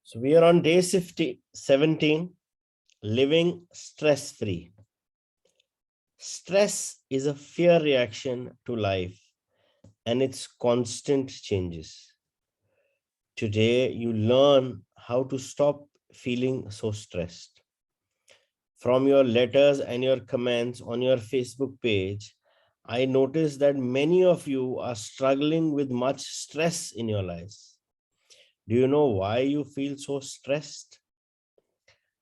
So we are on day 17, living stress-free. Stress is a fear reaction to life and its constant changes. Today, you learn how to stop feeling so stressed. From your letters and your comments on your Facebook page, I noticed that many of you are struggling with much stress in your lives. Do you know why you feel so stressed?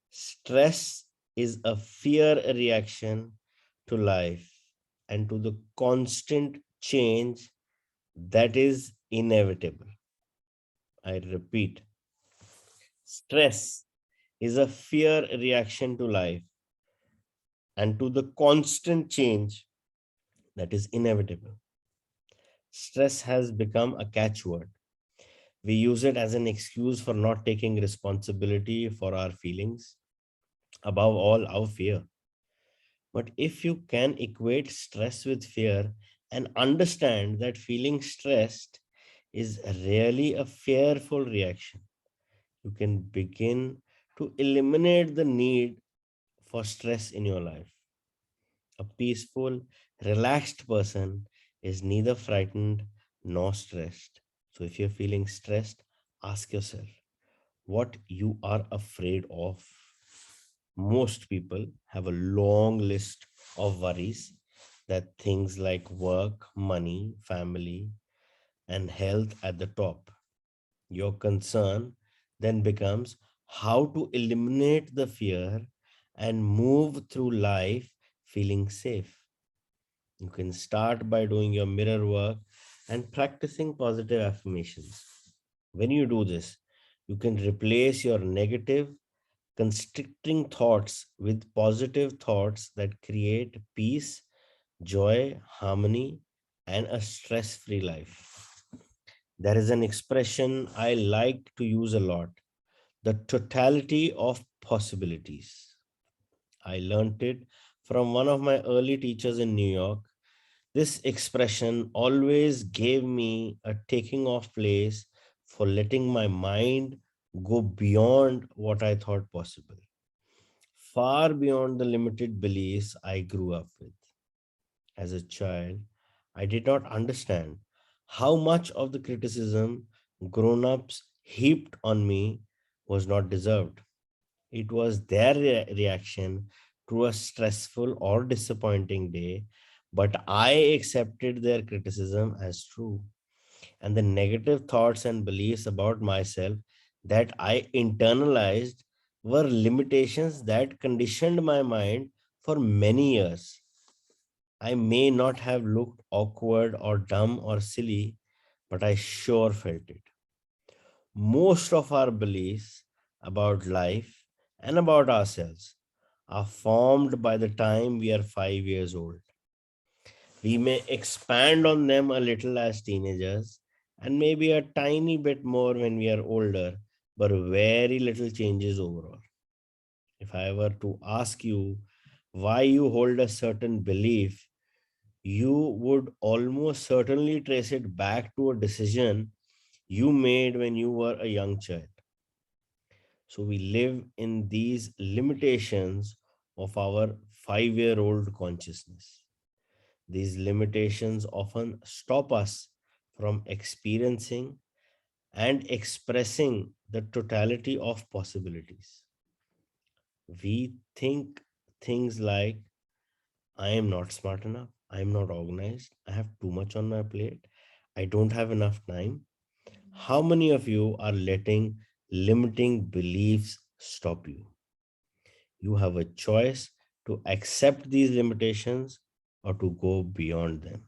Stress is a fear reaction to life and to the constant change that is inevitable. I repeat, stress is a fear reaction to life and to the constant change that is inevitable. Stress has become a catchword. We use it as an excuse for not taking responsibility for our feelings, above all, our fear. But if you can equate stress with fear and understand that feeling stressed is really a fearful reaction, you can begin to eliminate the need for stress in your life. A peaceful, relaxed person is neither frightened nor stressed. So if you're feeling stressed, ask yourself what you are afraid of. Most people have a long list of worries, that things like work, money, family, and health at the top. Your concern then becomes how to eliminate the fear and move through life feeling safe. You can start by doing your mirror work and practicing positive affirmations. When you do this, you can replace your negative, constricting thoughts with positive thoughts that create peace, joy, harmony, and a stress free life. There is an expression I like to use a lot, the totality of possibilities. I learned it from one of my early teachers in New York. This expression always gave me a taking off place for letting my mind go beyond what I thought possible, far beyond the limited beliefs I grew up with. As a child, I did not understand how much of the criticism grown ups heaped on me was not deserved. It was their reaction to a stressful or disappointing day, but I accepted their criticism as true. And the negative thoughts and beliefs about myself that I internalized were limitations that conditioned my mind for many years. I may not have looked awkward or dumb or silly, but I sure felt it. Most of our beliefs about life and about ourselves are formed by the time we are 5 years old. We may expand on them a little as teenagers and maybe a tiny bit more when we are older, but very little changes overall. If I were to ask you why you hold a certain belief, you would almost certainly trace it back to a decision you made when you were a young child. So we live in these limitations of our 5-year-old consciousness. These limitations often stop us from experiencing and expressing the totality of possibilities. We think things like, I am not smart enough, I am not organized, I have too much on my plate, I don't have enough time. How many of you are letting limiting beliefs stop you? You have a choice to accept these limitations or to go beyond them.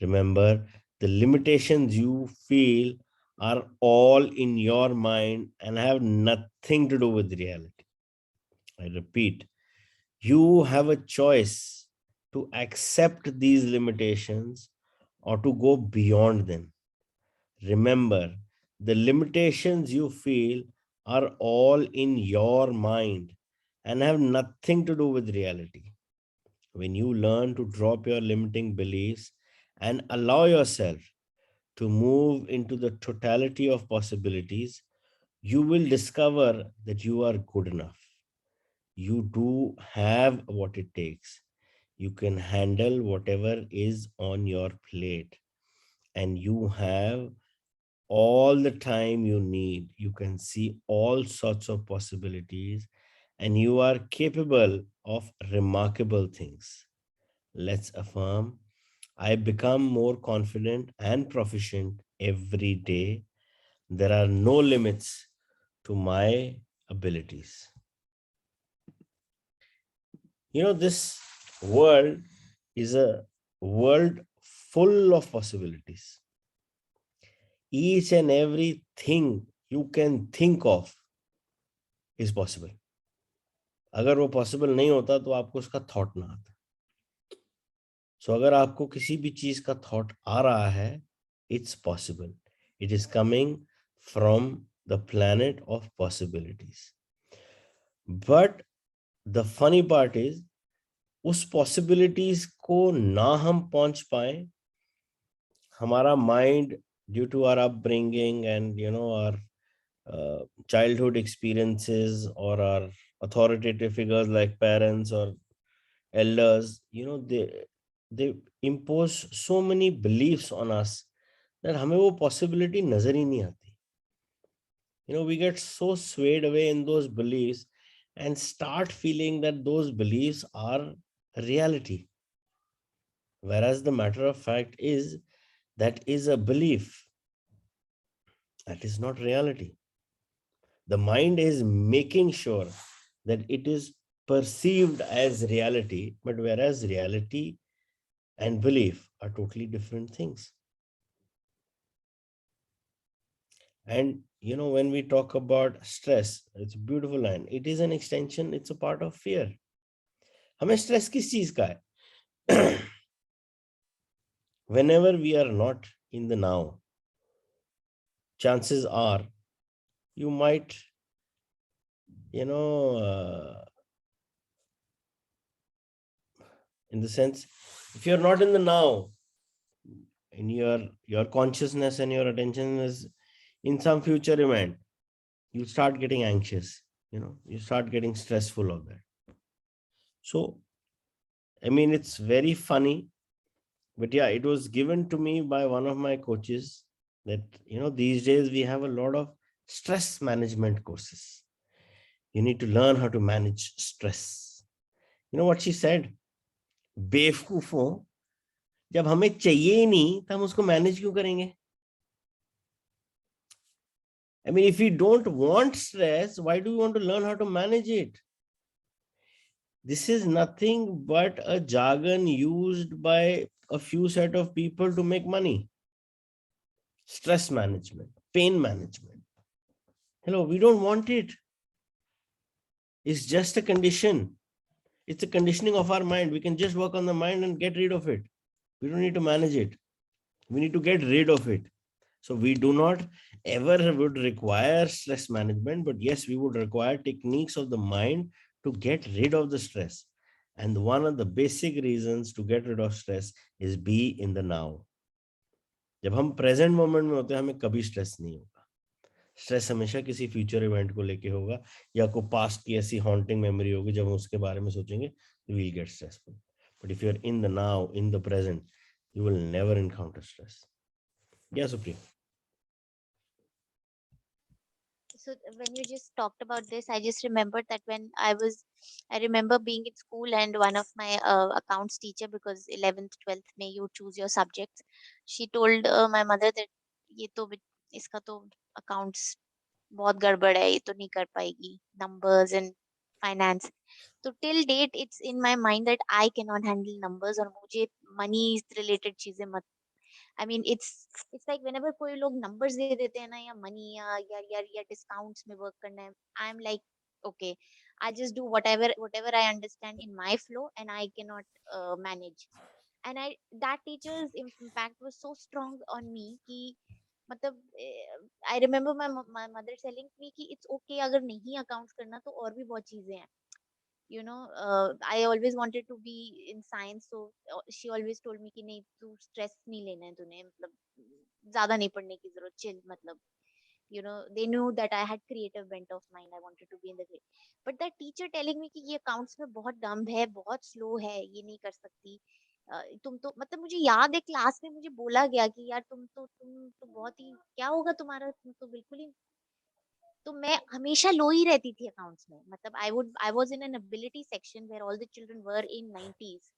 Remember, the limitations you feel are all in your mind and have nothing to do with reality. I repeat, you have a choice to accept these limitations or to go beyond them. Remember, the limitations you feel are all in your mind and have nothing to do with reality. When you learn to drop your limiting beliefs and allow yourself to move into the totality of possibilities, You will discover that you are good enough. You do have what it takes. You can handle whatever is on your plate, and you have all the time you need. You can see all sorts of possibilities, and you are capable of remarkable things. Let's affirm, I become more confident and proficient every day. There are no limits to my abilities. This world is a world full of possibilities. Each and everything you can think of is possible. अगर वो possible नहीं होता तो आपको उसका thought ना आता. सो अगर आपको किसी भी चीज का थॉट आ रहा है, it's possible. It is coming from the planet of possibilities. But the funny part is, उस पॉसिबिलिटीज को ना हम पहुंच पाए, हमारा mind, due to our upbringing and our childhood experiences, or our authoritative figures like parents or elders, they impose so many beliefs on us that हमें वो possibility नजर ही नहीं आती. We get so swayed away in those beliefs and start feeling that those beliefs are reality, whereas the matter of fact is that is a belief, that is not reality. The mind is making sure that it is perceived as reality, but whereas reality and belief are totally different things. And when we talk about stress, it's a beautiful line. It is an extension, it's a part of fear. हमें stress किस चीज का है? Whenever we are not in the now, chances are you might, in the sense, if you're not in the now, and your consciousness and your attention is in some future event, you start getting anxious. You start getting stressful of that. So, I mean, it's very funny, but yeah, it was given to me by one of my coaches that these days we have a lot of stress management courses. You need to learn how to manage stress. You know what she said? बेवकूफों, जब हमें चाहिए ही नहीं तो हम उसको manage क्यों करेंगे? I mean, if we don't want stress, why do we want to learn how to manage it? This is nothing but a jargon used by a few set of people to make money. Stress management, pain management. Hello, we don't want it. It's just a condition. It's a conditioning of our mind. We can just work on the mind and get rid of it. We don't need to manage it. We need to get rid of it. So we do not ever would require stress management, but yes, we would require techniques of the mind to get rid of the stress. And one of the basic reasons to get rid of stress is be in the now. जब हम present moment में होते हैं, हमें कभी stress नहीं होगा. Stress हमेशा किसी फ्यूचर इवेंट को लेके होगा, या कोई पास्ट की ऐसी हॉन्टिंग मेमोरी होगी, जब हम उसके बारे में सोचेंगे we will get stressful. But if you are in the now, in the present, you will never encounter stress. Yeah, Supreme. So when you just talked about this, I just remembered that I remember being in school and one of my accounts teacher, because 11th 12th may you choose your subjects, she told my mother that ये तो इसका तो accounts बहुत गड़बड़ है, ये तो नहीं कर पाएगी, numbers and finance. तो till date it's in my mind that I cannot handle numbers, और मुझे money related चीजें मत. I mean, it's like whenever कोई लोग numbers दे देते हैं ना, या money या discounts में work करना है, I'm like, okay, I just do whatever I understand in my flow, and I cannot manage. And that teacher's impact was so strong on me कि मतलब I remember my mother telling me कि it's okay अगर नहीं accounts करना तो और भी बहुत चीजें हैं. I always wanted to be in science, so she always told me कि नहीं, तू stress नहीं लेना है, तूने मतलब ज्यादा नहीं पढ़ने की जरूरत, chill मतलब. they knew that I had creative bent of mind. I wanted to be in the grade. But that teacher telling me कि ये accounts में बहुत dumb है, बहुत slow है, ये नहीं कर सकती। तुम तो मतलब मुझे याद है क्लास में मुझे बोला गया कि यार तुम तो बहुत ही क्या होगा तुम्हारा, तुम तो बिल्कुल ही। तो मैं हमेशा लो ही रहती थी अकाउंट्स में। मतलब I was in an ability section where all the children were in 90s.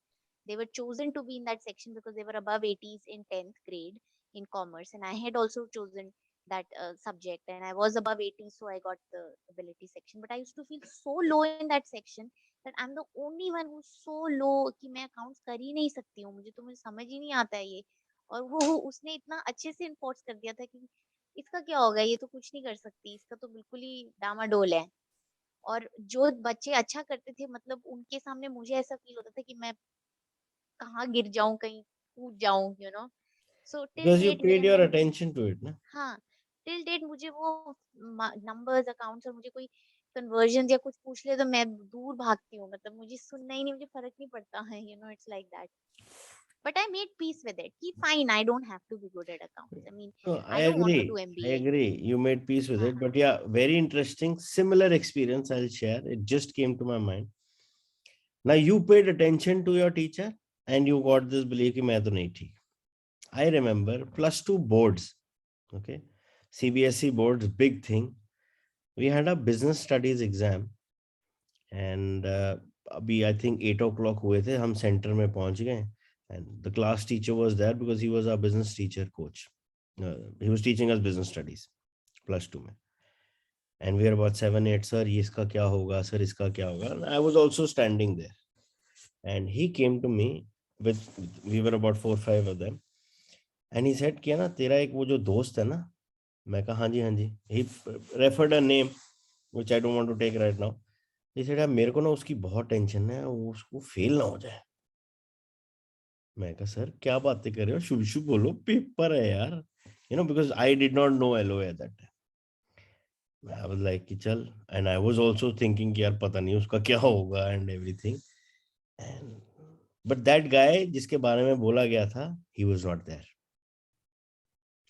They were chosen to be in that section because they were above 80s in 10th grade in commerce, and I had also chosen that subject, and I was above 80, so I got the ability section. But I used to feel so low in that section that I'm the only one who's so low कि मैं accounts कर ही नहीं सकती हूँ, मुझे समझ ही नहीं आता है ये। और वो उसने इतना अच्छे से इन्फोर्स कर दिया था कि इसका क्या होगा, ये तो कुछ नहीं कर सकती, इसका तो बिल्कुल ही डामाडोल है। और जो बच्चे अच्छा करते थे, मतलब उनके सामने मुझे ऐसा फील होता था कि मैं कहाँ गिर जाऊं, कहीं कूद जाऊं। So till Because you date paid मेरे your में, attention to it, na? हाँ, टिल डेट मुझे वो नंबर्स अकाउंट्स और मुझे कोई कन्वर्जन या कुछ पूछ ले तो मैं दूर भागती हूँ। मतलब मुझे सुनना ही नहीं, मुझे फर्क नहीं पड़ता है, it's like that. But I made peace with it कि fine, I don't have to be good at accounts. I mean, No, I don't want to do I MBA. agree. You made peace with हाँ, it. हाँ, But yeah, very interesting. Similar experience I'll share. It just came to my mind. Now you paid attention to your teacher and you got this belief कि मैं तो नहीं ठीक. I remember plus two boards. Okay. CBSE boards, big thing. We had a business studies exam and अभी I think 8 o'clock हुए थे, हम center में पहुंच गए and the class teacher was there because he was our business teacher coach. He was teaching us business studies plus two में. And we are about 7 8, sir ये इसका क्या होगा, sir इसका क्या होगा. And I was also standing there and he came to me with, we were about 4 5 of them, and he said कि ना तेरा एक वो जो दोस्त है ना. मैं कहा हाँ जी हाँ जी. He referred a name which I don't want to take right now. He said यार मेरे को ना उसकी बहुत टेंशन है, वो उसको फेल ना हो जाए. मैं कहा सर क्या बातें कर रहे हो, शुभ शुभ बोलो, पेपर है यार. Because I did not know LO at that time. I was like कि चल, and I was also thinking कि यार पता नहीं उसका क्या होगा and everything. And but that guy जिसके बारे में बोला गया था, he was not there.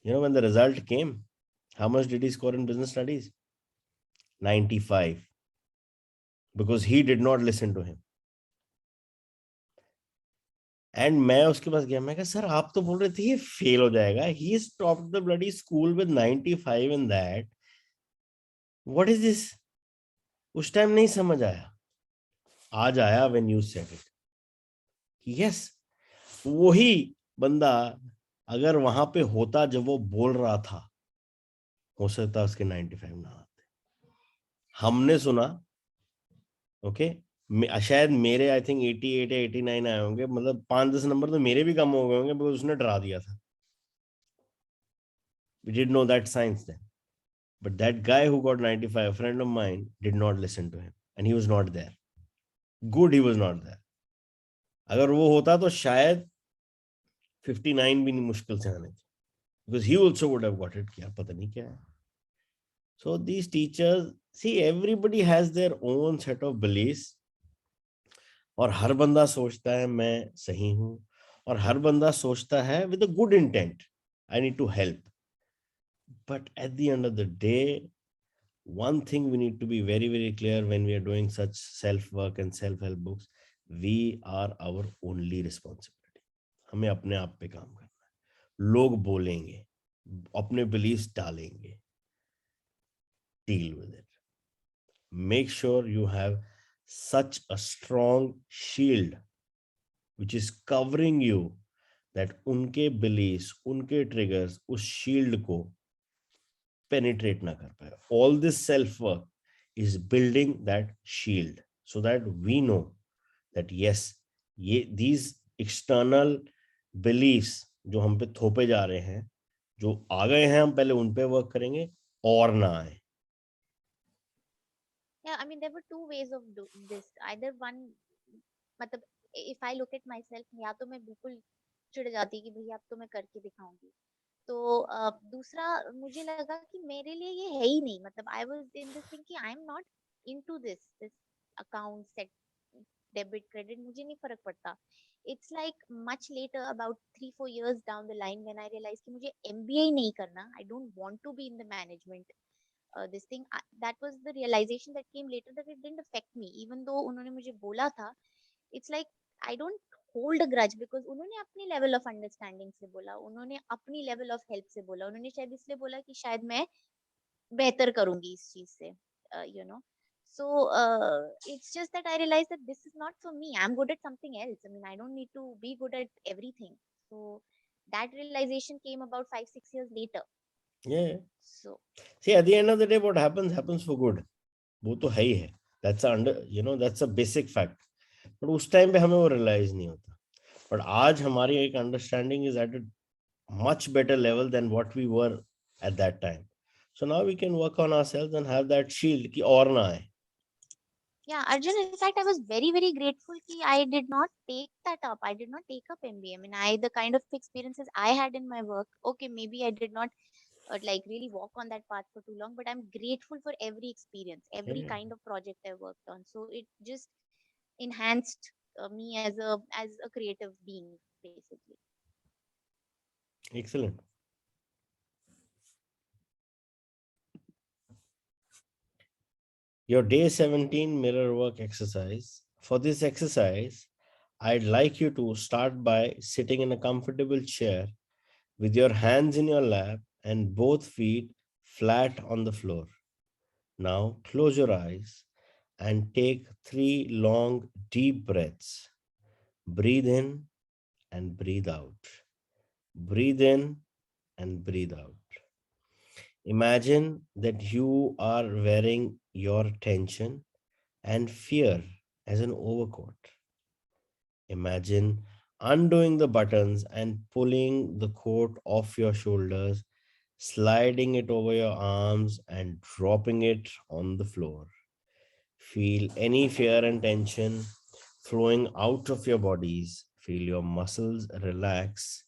When the result came, how much did he score in business studies? 95. Because he did not listen to him. And मैं उसके पास गया, मैं कहा सर आप तो बोल रहे थे ये फेल हो जाएगा. He stopped the bloody school with 95 in that. What is this? उस टाइम नहीं समझ आया, आज आया when you said it. Yes, वही बंदा अगर वहां पे होता जब वो बोल रहा था, हो सकता उसके 95 ना आते. हमने सुना. ओके. शायद मेरे आई थिंक 88 या 89 आए होंगे, मतलब 5 10 नंबर तो मेरे भी कम हो गए होंगे बिकॉज उसने डरा दिया था. We did know that science then. But that guy who got 95, a friend of mine, did not listen to him. And he was not there. Good, he was not there. अगर वो होता तो शायद 59 भी नहीं मुश्किल से आने थे. Because he also would have got it. क्या पता नहीं क्या है. So these teachers, see, everybody has their own set of beliefs. और हर बंदा सोचता है मैं सही हूं, और हर बंदा सोचता है with a good intent, I need to help. But at the end of the day, one thing we need to be very very clear when we are doing such self work and self help books, we are our only responsibility. हमें अपने आप पे काम करना है. लोग बोलेंगे, अपने beliefs डालेंगे, deal with it. Make sure you have such a strong shield which is covering you that उनके beliefs, उनके triggers उस shield को penetrate ना कर पाए. All this self work is building that shield so that we know that yes, ये these external beliefs जो हम पे थोपे जा रहे हैं, जो आ गए हैं, हम पहले उन पे वर्क करेंगे और ना आए. Yeah, I mean, there were two ways of doing this. Either one, मतलब if I look at myself, या तो मैं बिल्कुल चिढ़ जाती कि भैया अब तो मैं करके दिखाऊंगी। तो दूसरा मुझे लगा कि मेरे लिए ये है ही नहीं। मतलब I was in this thing कि I am not into this this account set debit credit मुझे नहीं फर्क पड़ता. It's like much later about 3-4 years down the line when I realise कि मुझे एमबीए ही नहीं करना. I don't want to be in the management. This thing, that was the realization that came later, that it didn't affect me even though उन्होंने मुझे बोला था. It's like I don't hold a grudge because उन्होंने अपनी level of understanding से बोला, उन्होंने अपनी level of help से बोला, उन्होंने शायद इसलिए बोला कि शायद मैं बेहतर करूंगी इस चीज से, you know. So it's just that I realized that this is not for me. I'm good at something else. I mean, I don't need to be good at everything. So that realization came about 5-6 years later. Yeah. So See, at the end of the day, what happens happens for good. वो तो है ही है. That's a under, that's a basic fact. But उस time पे हमें वो realize नहीं होता. But आज हमारी एक understanding is at a much better level than what we were at that time. So now we can work on ourselves and have that shield कि और ना आए. yeah, Arjun, in fact, I was very grateful ki I did not take that up. I did not take up MBA. I mean, the kind of experiences I had in my work, okay, maybe I did not like really walk on that path for too long, but I'm grateful for every experience, every Yeah. kind of project I worked on. So it just enhanced me as a creative being, basically. Excellent. Your day 17 mirror work exercise. For this exercise, I'd like you to start by sitting in a comfortable chair with your hands in your lap and both feet flat on the floor. Now close your eyes and take 3 long, deep breaths. Breathe in and breathe out. Breathe in and breathe out. Imagine that you are wearing your tension and fear as an overcoat. Imagine undoing the buttons and pulling the coat off your shoulders, sliding it over your arms and dropping it on the floor. Feel any fear and tension flowing out of your bodies. Feel your muscles relax.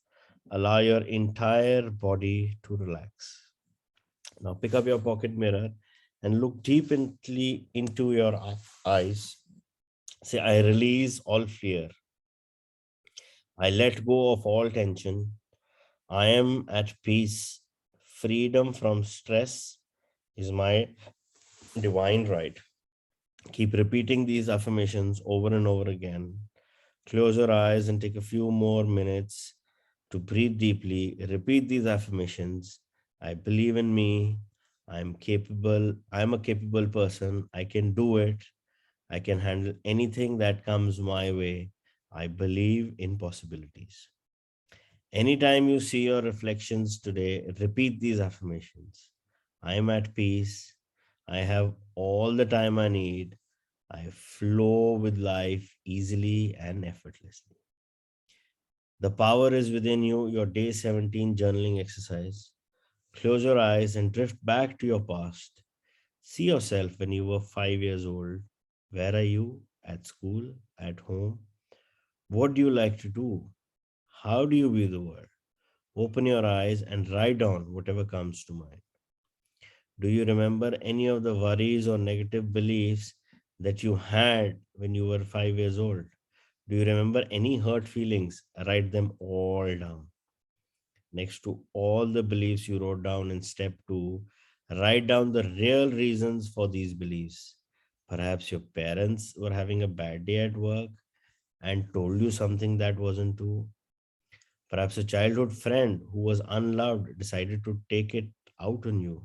Allow your entire body to relax. Now pick up your pocket mirror and look deeply into your eyes. Say, I release all fear. I let go of all tension. I am at peace. Freedom from stress is my divine right. Keep repeating these affirmations over and over again. Close your eyes and take a few more minutes to breathe deeply. Repeat these affirmations. I believe in me. I'm capable. I'm a capable person. I can do it. I can handle anything that comes my way. I believe in possibilities. Anytime you see your reflections today, repeat these affirmations. I am at peace. I have all the time I need. I flow with life easily and effortlessly. The power is within you, your day 17 journaling exercise. Close your eyes and drift back to your past. See yourself when you were 5 years old. Where are you? At school? At home? What do you like to do? How do you view the world? Open your eyes and write down whatever comes to mind. Do you remember any of the worries or negative beliefs that you had when you were 5 years old? Do you remember any hurt feelings? Write them all down. Next to all the beliefs you wrote down in step 2, write down the real reasons for these beliefs. Perhaps your parents were having a bad day at work and told you something that wasn't true. Perhaps a childhood friend who was unloved decided to take it out on you.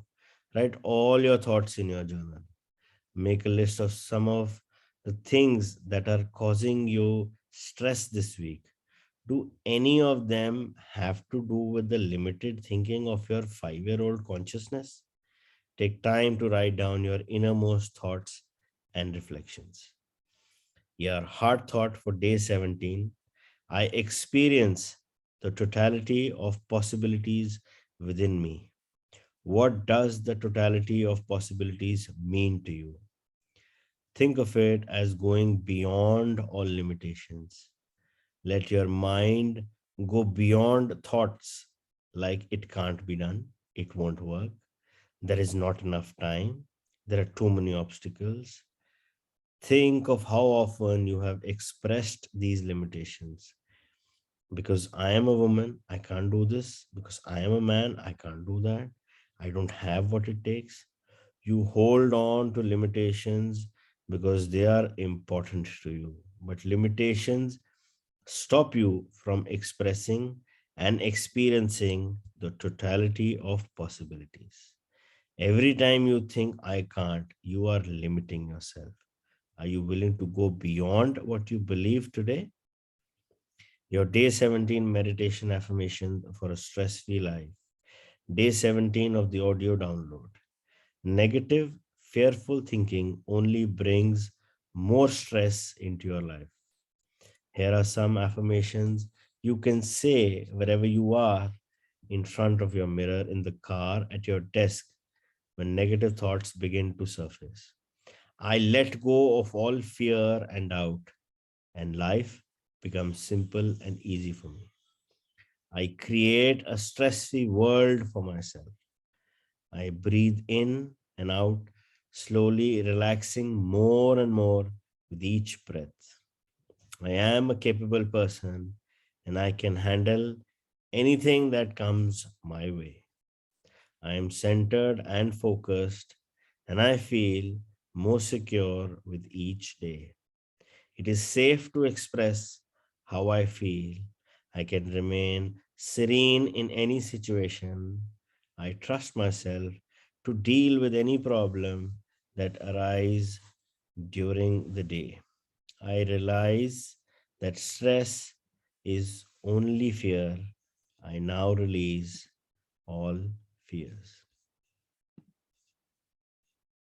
Write all your thoughts in your journal. Make a list of some of the things that are causing you stress this week. Do any of them have to do with the limited thinking of your 5 year old consciousness? Take time to write down your innermost thoughts and reflections. Your heart thought for day 17: I experience the totality of possibilities within me. What does the totality of possibilities mean to you? Think of it as going beyond all limitations. Let your mind go beyond thoughts like it can't be done, it won't work, there is not enough time, there are too many obstacles. Think of how often you have expressed these limitations. Because I am a woman, I can't do this. Because I am a man, I can't do that. I don't have what it takes. You hold on to limitations because they are important to you. But limitations stop you from expressing and experiencing the totality of possibilities. Every time you think I can't, you are limiting yourself. Are you willing to go beyond what you believe today? Your day 17 meditation affirmation for a stress free life. Day 17 of the audio download. Negative, fearful thinking only brings more stress into your life. Here are some affirmations you can say wherever you are, in front of your mirror, in the car, at your desk, when negative thoughts begin to surface. I let go of all fear and doubt, and life becomes simple and easy for me. I create a stress free world for myself. I breathe in and out, slowly relaxing more and more with each breath. I am a capable person and I can handle anything that comes my way. I am centered and focused, and I feel more secure with each day. It is safe to express how I feel. I can remain serene in any situation. I trust myself to deal with any problem that arise during the day. I realize that stress is only fear. I now release all fears.